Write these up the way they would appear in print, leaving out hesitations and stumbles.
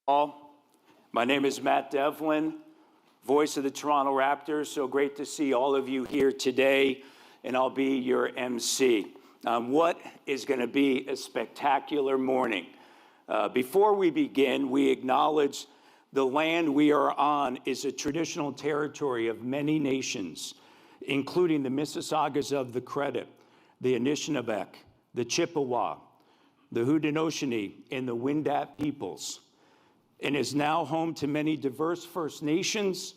All. My name is Matt Devlin, voice of the Toronto Raptors. So great to see all of you here today, and I'll be your MC. What is going to be a spectacular morning. Before we begin, we acknowledge the land we are on is a traditional territory of many nations, including the Mississaugas of the Credit, the Anishinaabe, the Chippewa, the Haudenosaunee, and the Wendat peoples, and is now home to many diverse First Nations,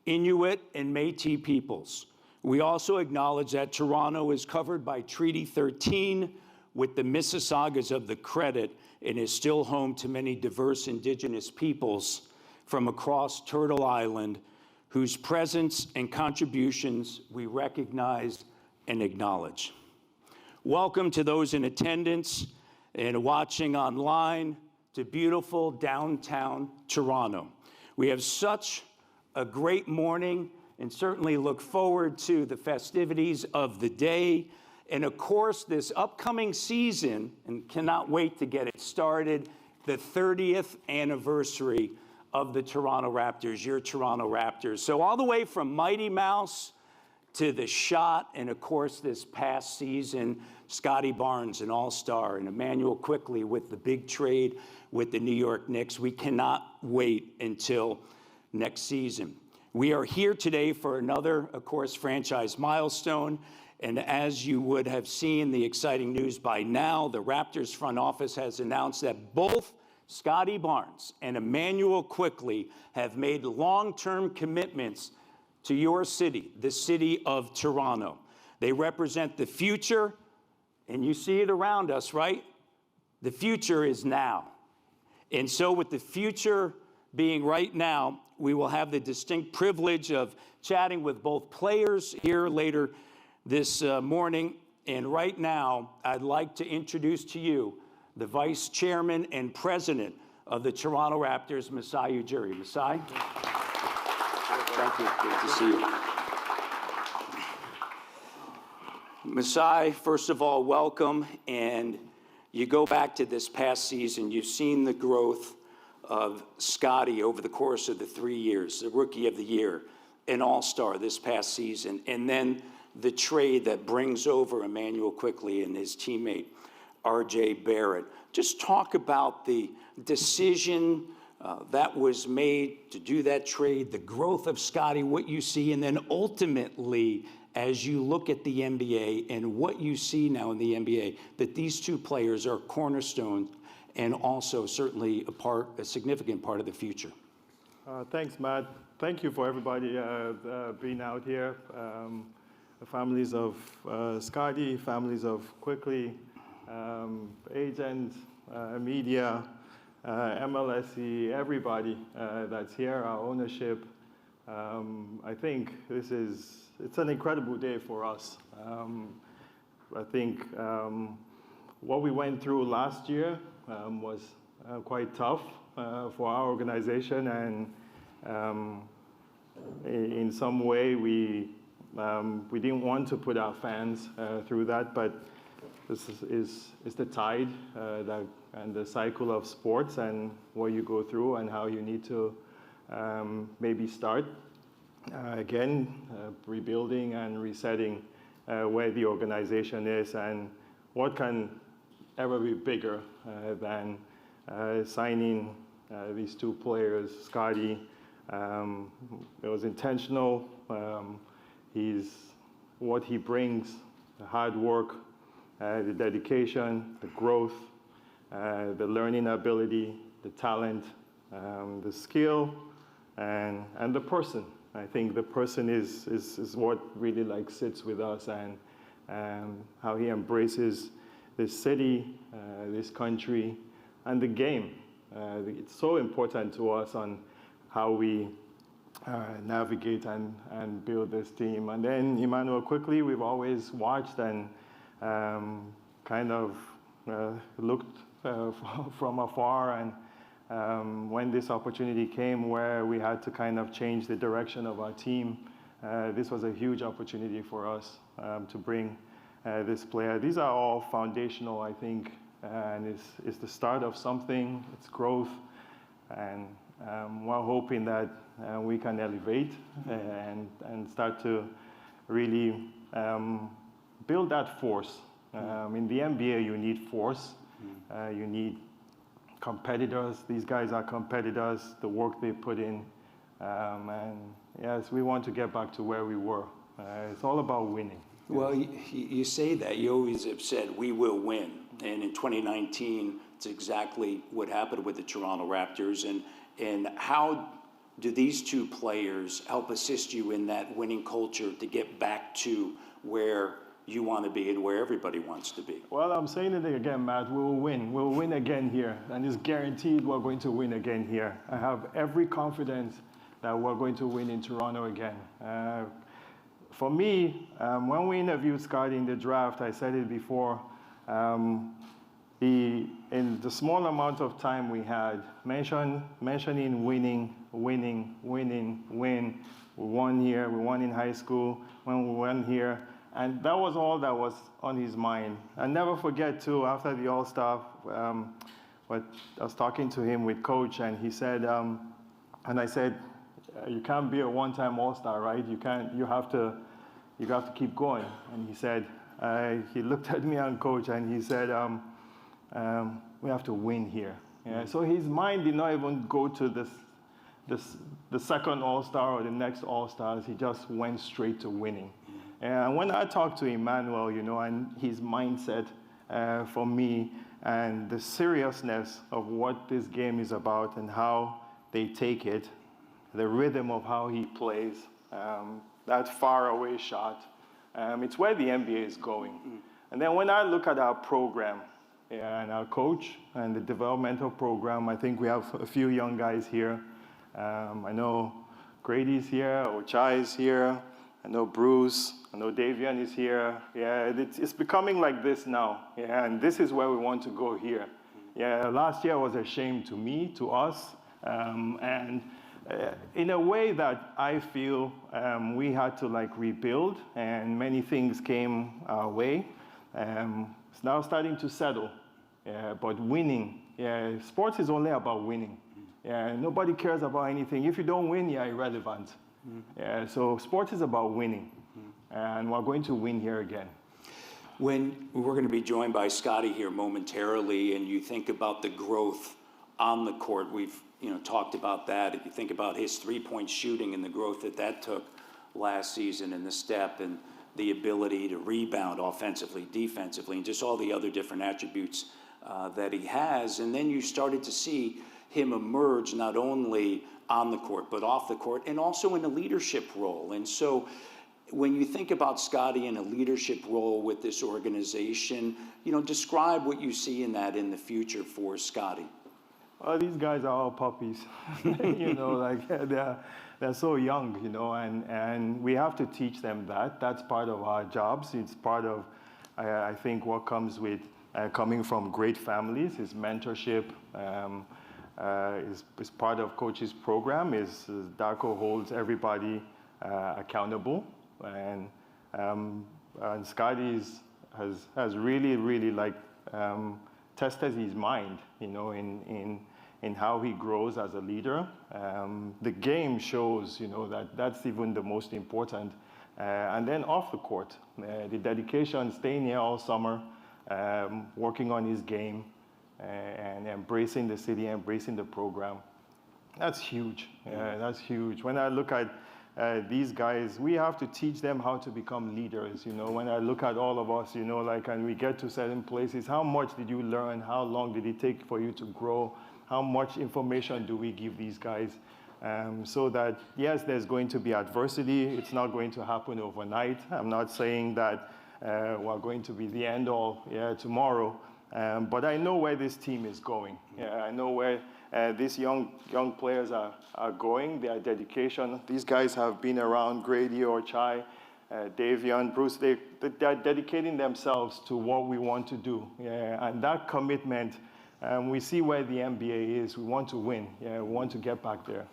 Inuit, and Métis peoples. We also acknowledge that Toronto is covered by Treaty 13 with the Mississaugas of the Credit and is still home to many diverse Indigenous peoples from across Turtle Island, whose presence and contributions we recognize and acknowledge. Welcome to those in attendance and watching online to beautiful downtown Toronto. We have such a great morning and certainly look forward to the festivities of the day. And of course, this upcoming season, and cannot wait to get it started, the 30th anniversary of the Toronto Raptors, your Toronto Raptors. So all the way from Mighty Mouse to the Shot, and of course this past season, Scotty Barnes, an all-star, and Immanuel Quickley with the big trade with the New York Knicks. We cannot wait until next season. We are here today for another, of course, franchise milestone. And as you would have seen the exciting news by now, the Raptors front office has announced that both Scotty Barnes and Immanuel Quickley have made long-term commitments to your city, the city of Toronto. They represent the future, and you see it around us, right? The future is now. And so with the future being right now, we will have the distinct privilege of chatting with both players here later this morning. And right now, I'd like to introduce to you the Vice Chairman and President of the Toronto Raptors, Masai Ujiri. Masai? Thank you. Good to see you. Masai, first of all, welcome. And you go back to this past season, you've seen the growth of Scottie over the course of the 3 years, the Rookie of the Year, an all-star this past season, and then the trade that brings over Immanuel Quickley and his teammate, R.J. Barrett. Just talk about the decision that was made to do that trade, the growth of Scottie, what you see, and then ultimately, as you look at the NBA and what you see now in the NBA, that these two players are cornerstones and also certainly a significant part of the future. Thanks, Matt. Thank you for everybody being out here. The families of Scottie, families of Quickley, agents, media, MLSE, everybody that's here, our ownership. I think it's an incredible day for us. I think what we went through last year was quite tough for our organization, and in some way we didn't want to put our fans through that, but this is the tide and the cycle of sports and what you go through and how you need to maybe start again, rebuilding and resetting where the organization is, and what can ever be bigger than signing these two players, Scottie. It was intentional. What he brings, the hard work, the dedication, the growth, the learning ability, the talent, the skill, and the person. I think the person is what really sits with us, and how he embraces this city, this country, and the game. It's so important to us on how we navigate and build this team. And then Emmanuel Quickley, we've always watched and kind of looked from afar, and when this opportunity came where we had to kind of change the direction of our team, this was a huge opportunity for us to bring this player. These are all foundational, I think, and it's the start of something. It's growth. And we're hoping that we can elevate and start to really build that force. In the NBA, you need force. You need competitors. These guys are competitors, the work they put in. And yes, we want to get back to where we were. It's all about winning. Well, you say that. You always have said, we will win. And in 2019, it's exactly what happened with the Toronto Raptors. And how do these two players help assist you in that winning culture to get back to where you want to be and where everybody wants to be? Well, I'm saying it again, Matt. We will win. We'll win again here. And it's guaranteed we're going to win again here. I have every confidence that we're going to win in Toronto again. For me, when we interviewed Scottie in the draft, I said it before, in the small amount of time we had, mentioning winning. We won here, we won in high school, when we won here. And that was all that was on his mind. And never forget, too, after the All-Star, I was talking to him with Coach, and he said, and I said, you can't be a one-time All-Star, right? You have to keep going. And he said, he looked at me and Coach, and he said, we have to win here. Yeah, so his mind did not even go to the second All-Star or the next All-Stars. He just went straight to winning. And when I talked to Emmanuel, and his mindset for me and the seriousness of what this game is about and how they take it, the rhythm of how he plays, that faraway shot, it's where the NBA is going. And then when I look at our program, and our coach and the developmental program, I think we have a few young guys here. I know Grady's here, Ochai is here, I know Bruce, I know Davian is here. Yeah, it's becoming like this now. Yeah, and this is where we want to go here. Yeah, last year was a shame to me, to us, and in a way that I feel we had to rebuild, and many things came our way. It's now starting to settle, but winning, sports is only about winning. Nobody cares about anything. If you don't win, you're irrelevant. So sports is about winning, and we're going to win here again. When we're going to be joined by Scottie here momentarily, and you think about the growth on the court, we've talked about that. If you think about his three-point shooting and the growth that took last season, and the step and the ability to rebound offensively, defensively, and just all the other different attributes that he has. And then you started to see him emerge not only on the court, but off the court, and also in a leadership role. And so when you think about Scottie in a leadership role with this organization, describe what you see in that in the future for Scottie. Well, these guys are all puppies. They're so young, and we have to teach them that. That's part of our jobs. It's part of, I think, what comes with coming from great families, is mentorship, is part of Coach's program, is Darko holds everybody accountable. And Scottie has really tested his mind, in how he grows as a leader. The game shows, that's even the most important. And then off the court, the dedication, staying here all summer, working on his game, and embracing the city, embracing the program. That's huge. That's huge. When I look at these guys, we have to teach them how to become leaders. When I look at all of us, and we get to certain places, how much did you learn? How long did it take for you to grow? How much information do we give these guys? So that, yes, there's going to be adversity. It's not going to happen overnight. I'm not saying that we're going to be the end all tomorrow. But I know where this team is going. I know where these young players are going, their dedication. These guys have been around, Grady, Ochai, Davian, Bruce. They're dedicating themselves to what we want to do. And that commitment, we see where the NBA is. We want to win. We want to get back there.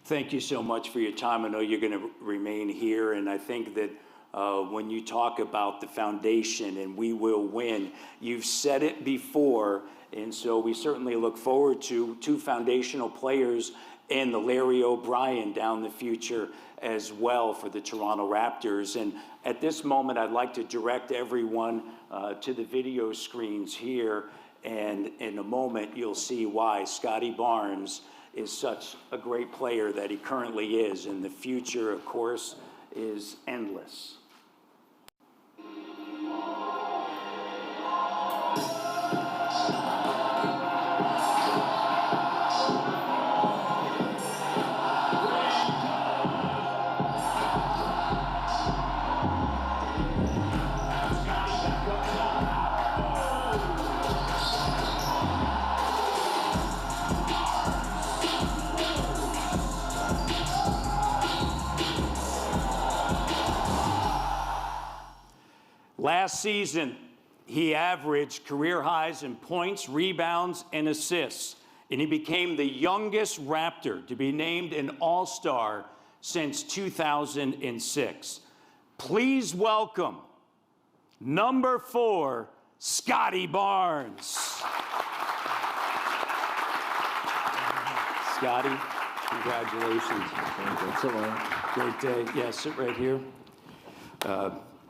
Thank you so much for your time. I know you're going to remain here, and I think that when you talk about the foundation and we will win. You've said it before, and so we certainly look forward to two foundational players and the Larry O'Brien down the future as well for the Toronto Raptors. And at this moment, I'd like to direct everyone to the video screens here. And in a moment, you'll see why Scotty Barnes is such a great player that he currently is. And the future, of course, is endless. Last season, he averaged career highs in points, rebounds, and assists, and he became the youngest Raptor to be named an All-Star since 2006. Please welcome number 4, Scotty Barnes. Scotty, congratulations. Thanks a lot. Great day. Yeah, sit right here.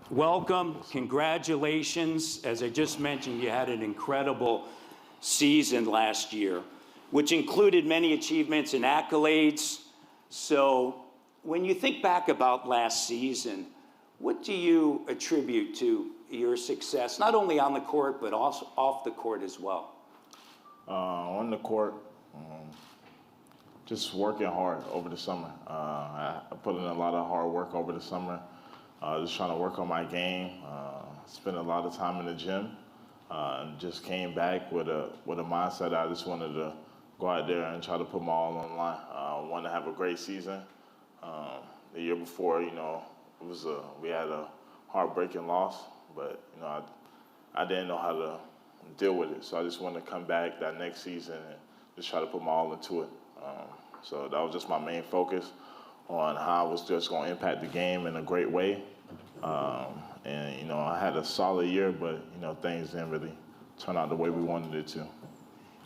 Welcome, congratulations. As I just mentioned, you had an incredible season last year, which included many achievements and accolades. So when you think back about last season, what do you attribute to your success, not only on the court, but also off the court as well? On the court, just working hard over the summer. I put in a lot of hard work over the summer. Just trying to work on my game, spent a lot of time in the gym, and just came back with a mindset. I just wanted to go out there and try to put my all on the line. Wanted to have a great season. The year before, it was we had a heartbreaking loss, but I didn't know how to deal with it. So I just wanted to come back that next season and just try to put my all into it. So that was just my main focus on how I was just going to impact the game in a great way. And I had a solid year, but things didn't really turn out the way we wanted it to.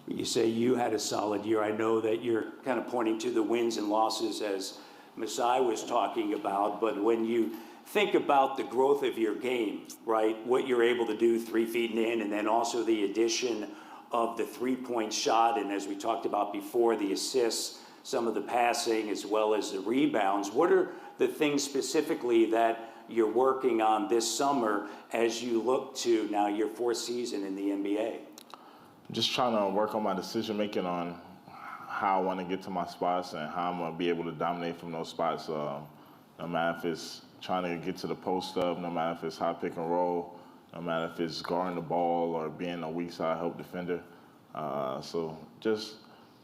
You say you had a solid year. I know that you're kind of pointing to the wins and losses as Masai was talking about, but when you think about the growth of your game, right, what you're able to do 3 feet and in, and then also the addition of the three-point shot, and as we talked about before, the assists, some of the passing, as well as the rebounds, what are the things specifically that you're working on this summer as you look to now your 4th season in the NBA? Just trying to work on my decision-making on how I want to get to my spots and how I'm going to be able to dominate from those spots. No matter if it's trying to get to the post-up, no matter if it's high pick and roll, no matter if it's guarding the ball or being a weak side help defender. So just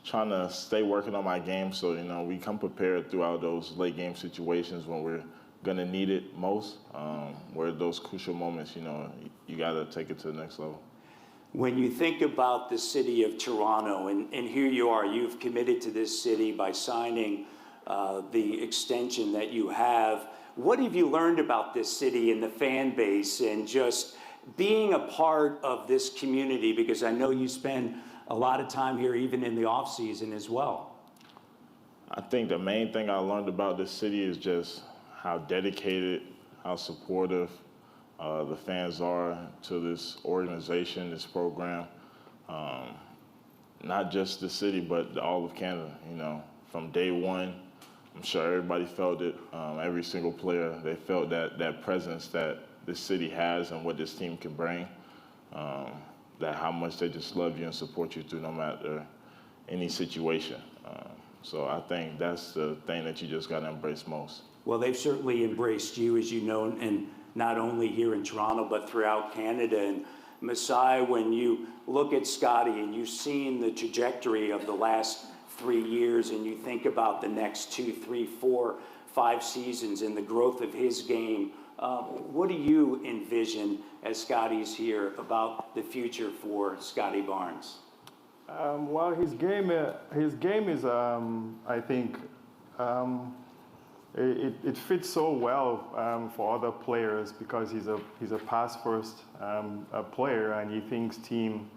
trying to stay working on my game so, we come prepared throughout those late game situations when we're going to need it most, where those crucial moments, you got to take it to the next level. When you think about the city of Toronto, and here you are, you've committed to this city by signing the extension that you have. What have you learned about this city and the fan base and just being a part of this community? Because I know you spend a lot of time here even in the off season as well. I think the main thing I learned about this city is just how dedicated, how supportive the fans are to this organization, this program. Not just the city, but all of Canada. From day one, I'm sure everybody felt it. Every single player, they felt that presence that this city has and what this team can bring. That how much they just love you and support you through no matter any situation. So I think that's the thing that you just got to embrace most. Well, they've certainly embraced you, as you know, and not only here in Toronto, but throughout Canada. And Masai, when you look at Scottie and you've seen the trajectory of the last 3 years and you think about the next 2, 3, 4, 5 seasons and the growth of his game, what do you envision as Scottie's here about the future for Scotty Barnes? Well, his game is, I think, it fits so well for other players because he's a pass first player, and he thinks team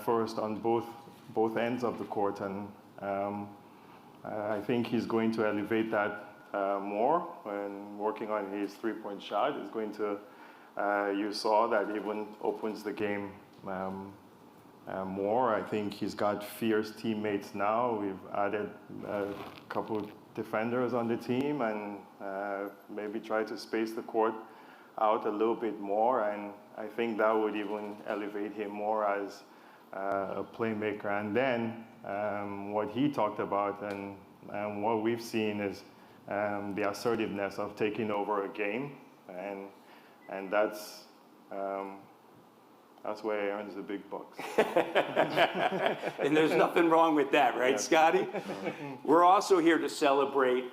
first on both ends of the court, and I think he's going to elevate that more, and working on his three-point shot is going to. You saw that even opens the game more. I think he's got fierce teammates now. We've added a couple of defenders on the team, and maybe try to space the court out a little bit more, and I think that would even elevate him more as a playmaker. And then what he talked about and what we've seen is the assertiveness of taking over a game, and that's where he earns the big bucks. And there's nothing wrong with that, right, Scotty? We're also here to celebrate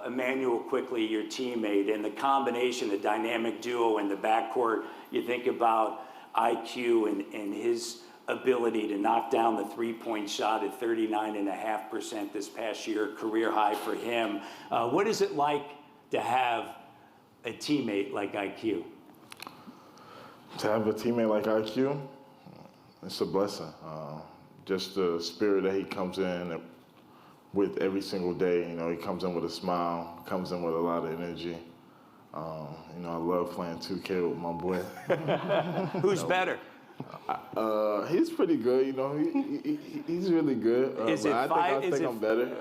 Immanuel Quickley, your teammate, and the combination, the dynamic duo in the backcourt. You think about IQ and his ability to knock down the three-point shot at 39.5% this past year, career high for him. What is it like to have a teammate like IQ? To have a teammate like IQ, it's a blessing. Just the spirit that he comes in with every single day. You know, he comes in with a smile, comes in with a lot of energy. You know, I love playing 2K with my boy. Who's better? He's pretty good. You know, he's really good. I think I'm better.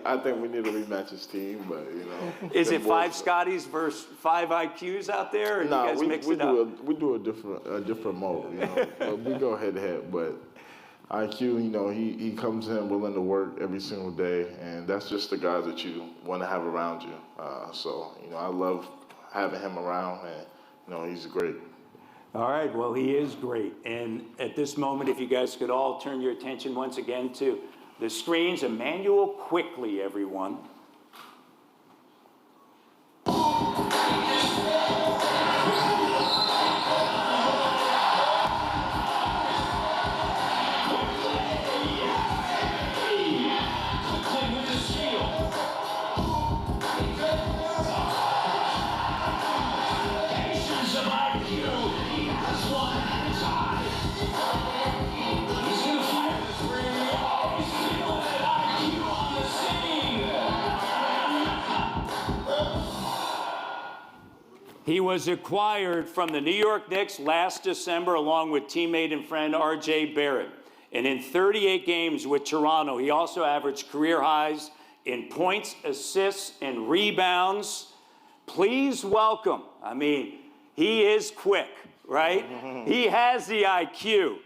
I think we need to rematch his team, but you know. Is it 5 Scotties versus 5 IQs out there, or you guys mix it up? We do a different mode. You know, we go head to head, but IQ, you know, he comes in willing to work every single day, and that's just the guys that you want to have around you. So you know, I love having him around, and you know, he's great. All right, well, he is great. And at this moment, if you guys could all turn your attention once again to the screens, Immanuel Quickley, everyone. He was acquired from the New York Knicks last December along with teammate and friend R.J. Barrett. And in 38 games with Toronto, he also averaged career highs in points, assists, and rebounds. Please welcome, I mean, he is quick, right? He has the IQ.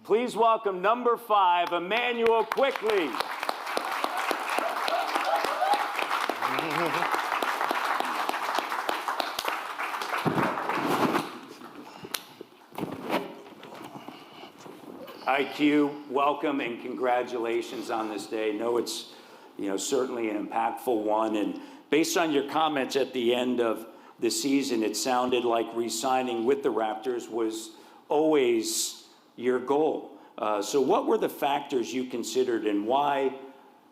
Please welcome number 5, Immanuel Quickley. IQ, welcome and congratulations on this day. I know it's, you know, certainly an impactful one. And based on your comments at the end of the season, it sounded like re-signing with the Raptors was always your goal. So what were the factors you considered, and why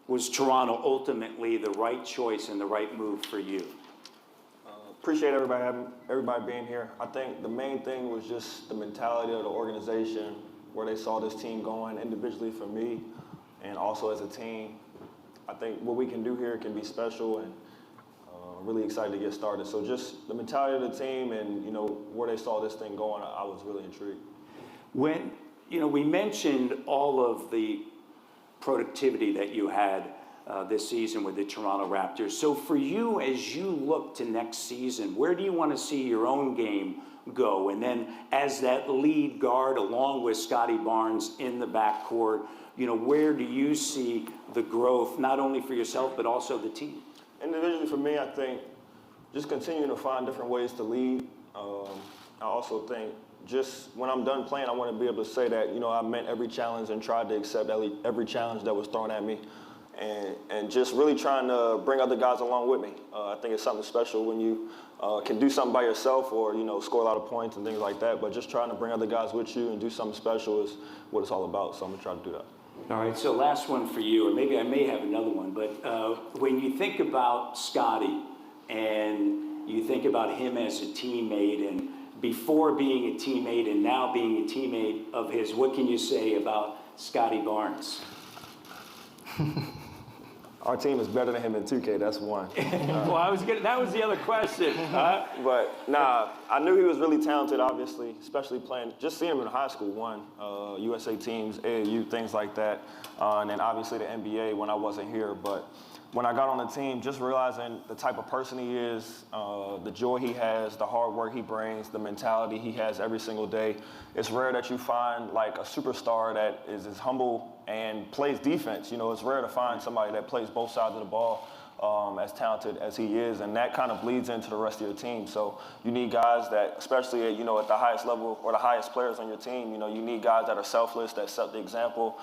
was Toronto ultimately the right choice and the right move for you? Appreciate everybody being here. I think the main thing was just the mentality of the organization, where they saw this team going individually for me and also as a team. I think what we can do here can be special, and really excited to get started. So just the mentality of the team and, you know, where they saw this thing going, I was really intrigued. When, you know, we mentioned all of the productivity that you had this season with the Toronto Raptors. So for you, as you look to next season, where do you want to see your own game go? And then as that lead guard along with Scotty Barnes in the backcourt, you know, where do you see the growth, not only for yourself, but also the team? Individually for me, I think just continuing to find different ways to lead. I also think just when I'm done playing, I want to be able to say that, you know, I met every challenge and tried to accept every challenge that was thrown at me. And just really trying to bring other guys along with me. I think it's something special when you can do something by yourself, or, you know, score a lot of points and things like that. But just trying to bring other guys with you and do something special is what it's all about. So I'm gonna try to do that. All right, so last one for you, or maybe I may have another one, but when you think about Scotty and you think about him as a teammate, and before being a teammate and now being a teammate of his, what can you say about Scotty Barnes? Our team is better than him in 2K, that's one. Well, that was the other question. But nah, I knew he was really talented, obviously, especially playing, just seeing him in high school, USA teams, AAU, things like that. And then obviously the NBA when I wasn't here. But when I got on the team, just realizing the type of person he is, the joy he has, the hard work he brings, the mentality he has every single day. It's rare that you find like a superstar that is as humble and plays defense. You know, it's rare to find somebody that plays both sides of the ball as talented as he is, and that kind of bleeds into the rest of your team. So you need guys that, especially at, at the highest level or the highest players on your team, you need guys that are selfless, that set the example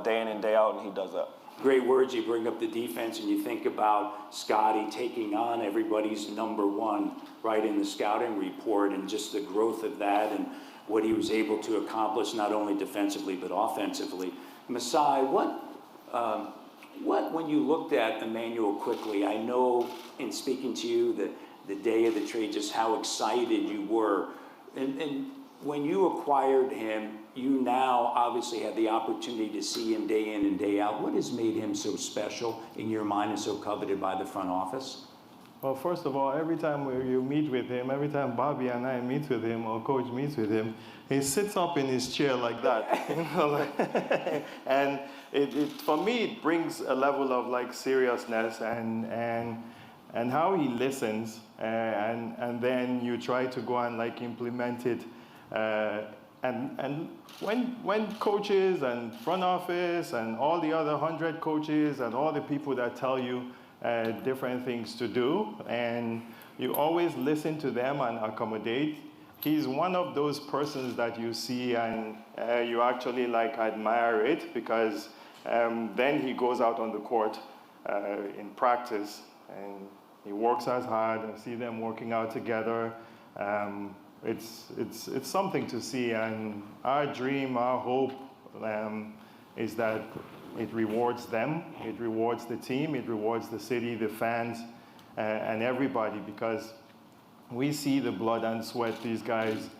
day in and day out, and he does that. Great words. You bring up the defense, and you think about Scotty taking on everybody's number one, right, in the scouting report, and just the growth of that and what he was able to accomplish, not only defensively but offensively. Masai, what when you looked at Immanuel Quickley, I know in speaking to you the day of the trade, just how excited you were. And when you acquired him, you now obviously have the opportunity to see him day in and day out. What has made him so special in your mind and so coveted by the front office? Well, first of all, every time you meet with him, every time Bobby and I meet with him or coach meets with him, he sits up in his chair like that. And for me, it brings a level of like seriousness and how he listens, and then you try to go and like implement it. And when coaches and front office and all the other 100 coaches and all the people that tell you different things to do, and you always listen to them and accommodate, he's one of those persons that you see and you actually like admire it, because then he goes out on the court in practice and he works as hard, and see them working out together. It's something to see, and our dream, our hope is that it rewards them, it rewards the team, it rewards the city, the fans, and everybody, because we see the blood and sweat these guys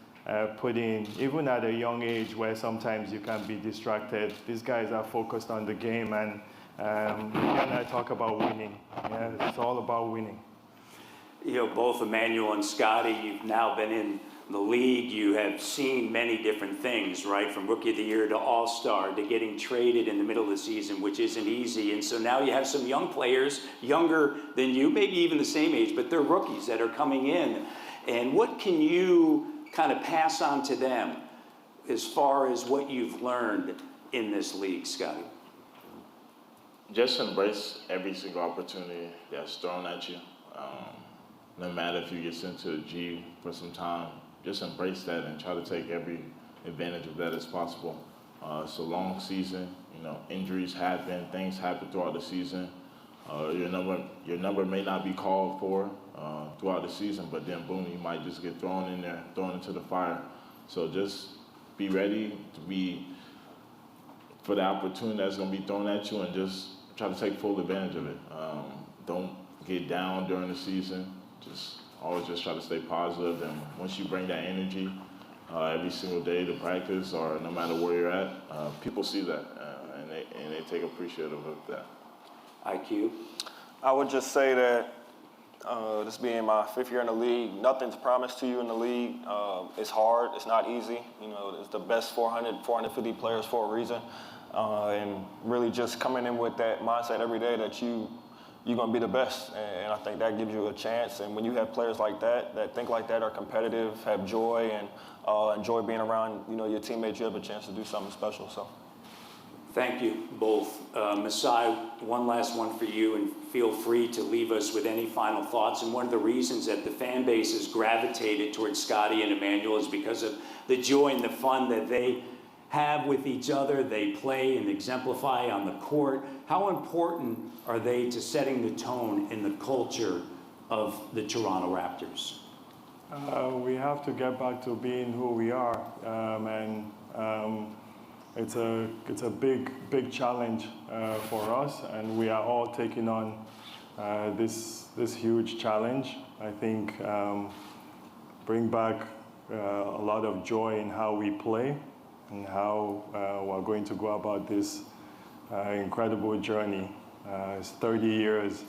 put in, even at a young age where sometimes you can be distracted. These guys are focused on the game, and when I talk about winning, it's all about winning. Both Emmanuel and Scotty, you've now been in the league. You have seen many different things, right? From Rookie of the Year to All-Star to getting traded in the middle of the season, which isn't easy. And so now you have some young players, younger than you, maybe even the same age, but they're rookies that are coming in. And what can you kind of pass on to them as far as what you've learned in this league, Scotty? Just embrace every single opportunity that's thrown at you. No matter if you get sent to the G for some time, just embrace that and try to take every advantage of that as possible. It's a long season, injuries happen, things happen throughout the season. Your number may not be called for throughout the season, but then boom, you might just get thrown in there, thrown into the fire. So just be ready for the opportunity that's going to be thrown at you, and just try to take full advantage of it. Don't get down during the season. Always just try to stay positive, and once you bring that energy every single day to practice, or no matter where you're at, people see that, and they take appreciative of that. IQ? I would just say that this being my 5th year in the league, nothing's promised to you in the league. It's hard, it's not easy. It's the best 450 players for a reason, and really just coming in with that mindset every day that you're going to be the best, and I think that gives you a chance. And when you have players like that think like that, are competitive, have joy, and enjoy being around your teammates, you have a chance to do something special. So, thank you both. Masai, one last one for you, and feel free to leave us with any final thoughts. And one of the reasons that the fan base has gravitated towards Scotty and Emmanuel is because of the joy and the fun that they have with each other. They play and exemplify on the court. How important are they to setting the tone in the culture of the Toronto Raptors? We have to get back to being who we are, and it's a big challenge for us, and we are all taking on this huge challenge. I think bring back a lot of joy in how we play and how we're going to go about this incredible journey. It's 30 years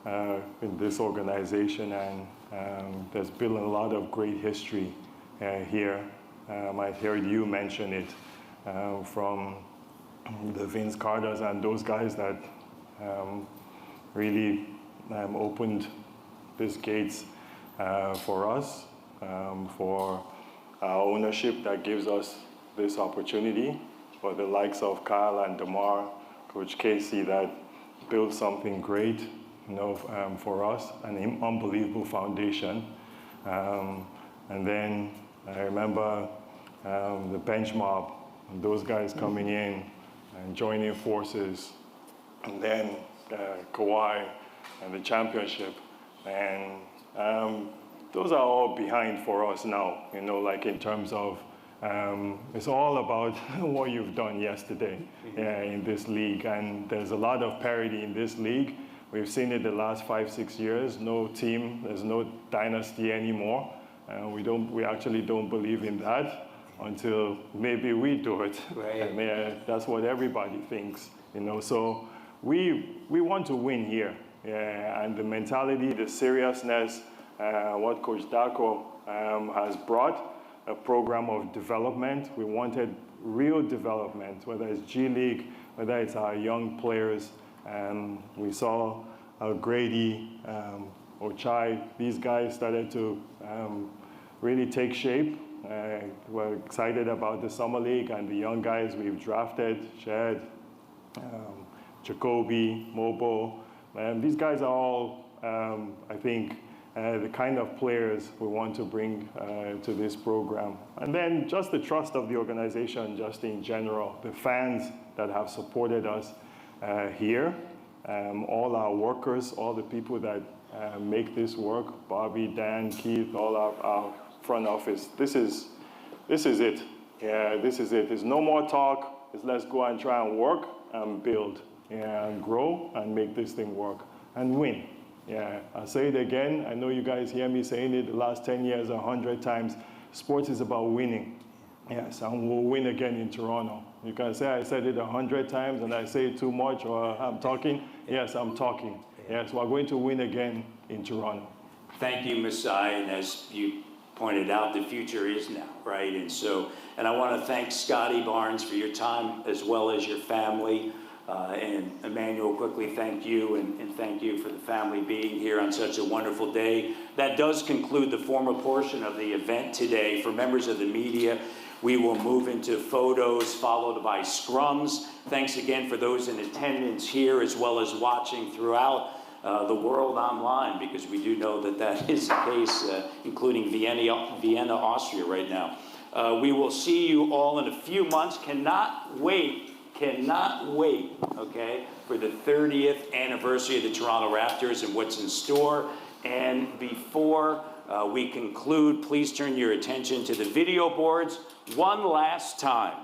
in this organization, and there's been a lot of great history here. I heard you mention it from the Vince Carters and those guys that really opened these gates for us, for our ownership that gives us this opportunity, for the likes of Kyle and DeMar, Coach Casey, that built something great, for us, an unbelievable foundation. And then I remember the bench mob, and those guys coming in and joining forces, and then Kawhi and the championship. And those are all behind for us now, like in terms of, it's all about what you've done yesterday in this league. And there's a lot of parity in this league. We've seen it the last 5-6 years. No team, there's no dynasty anymore. We actually don't believe in that until maybe we do it. Right. And that's what everybody thinks, So we want to win here. And the mentality, the seriousness, what Coach Darko has brought, a program of development. We wanted real development, whether it's G League, whether it's our young players. We saw Grady, Ochai, these guys started to really take shape. We're excited about the Summer League and the young guys we've drafted, Shed, Jacoby, Mobo. These guys are all, I think, the kind of players we want to bring to this program. And then just the trust of the organization, just in general, the fans that have supported us here, all our workers, all the people that make this work, Bobby, Dan, Keith, all our front office. This is it. Yeah, this is it. There's no more talk. It's let's go and try and work and build and grow and make this thing work and win. Yeah, I'll say it again. I know you guys hear me saying it the last 10 years, 100 times. Sports is about winning. Yes, and we'll win again in Toronto. You can say I said it 100 times and I say it too much or I'm talking. Yes, I'm talking. Yes, we're going to win again in Toronto. Thank you, Masai. And as you pointed out, the future is now, right? And I want to thank Scotty Barnes for your time as well as your family. And Emmanuel Quickley, thank you, and thank you for the family being here on such a wonderful day. That does conclude the formal portion of the event today. For members of the media, we will move into photos followed by scrums. Thanks again for those in attendance here as well as watching throughout the world online, because we do know that that is the case, including Vienna, Austria right now. We will see you all in a few months. Cannot wait, okay, for the 30th anniversary of the Toronto Raptors and what's in store. And before we conclude, please turn your attention to the video boards one last time.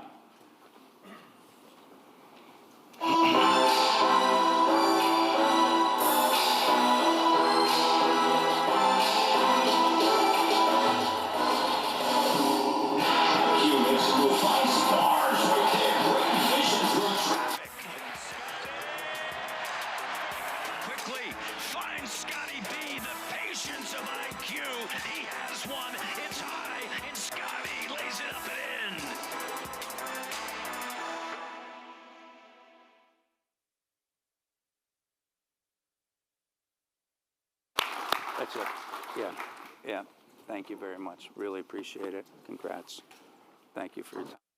Quickley finds Scotty B, the patience of IQ. He has one. It's high, and Scotty lays it up and in. That's it. Yeah. Thank you very much. Really appreciate it. Congrats. Thank you for your time.